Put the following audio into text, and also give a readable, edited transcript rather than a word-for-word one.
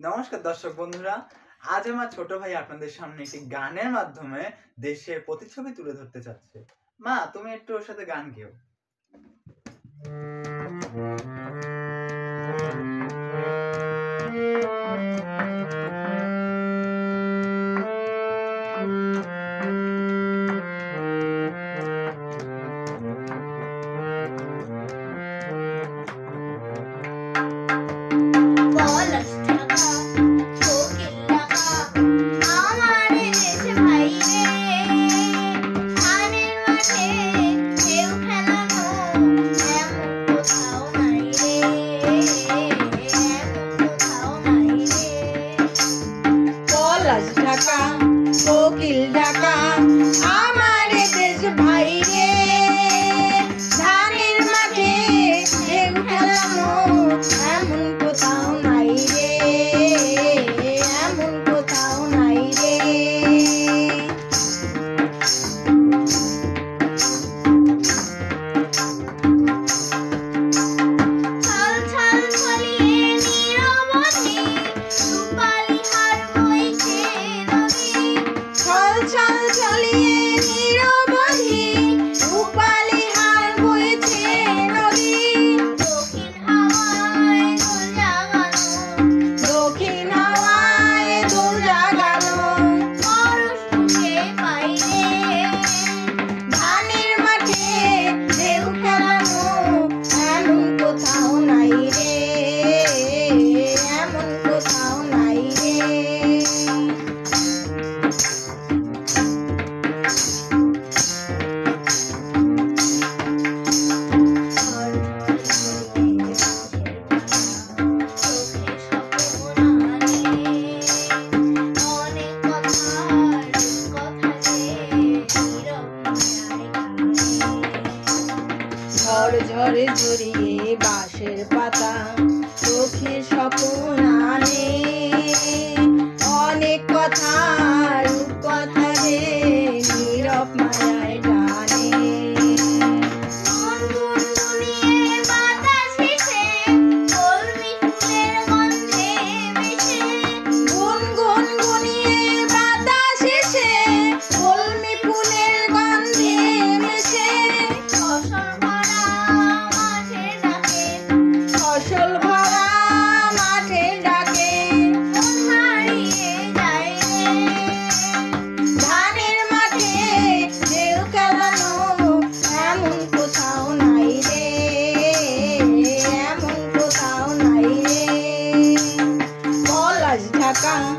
নমস্কার দর্শক বন্ধুরা, আজ আমার ছোট ভাই আপনাদের সামনে একটি গানের মাধ্যমে দেশের প্রতিচ্ছবি তুলে ধরতে চাচ্ছে। মা, তুমি একটু ওর সাথে গান গেও। ঢাকা কোকিল ঢাকা আমার দেশ ভাই রে, ধানের মাঠে ঢেউ খেলানো এমন কোথাও নাই রে, এমন কোথাও নাই রে। ঝড়ে ঝরিয়ে বাঁশের পাতা চোখে স্বপ্ন আনে, অনেক কথা কথা রে নীরব মায়ায় টানে। ঢাকা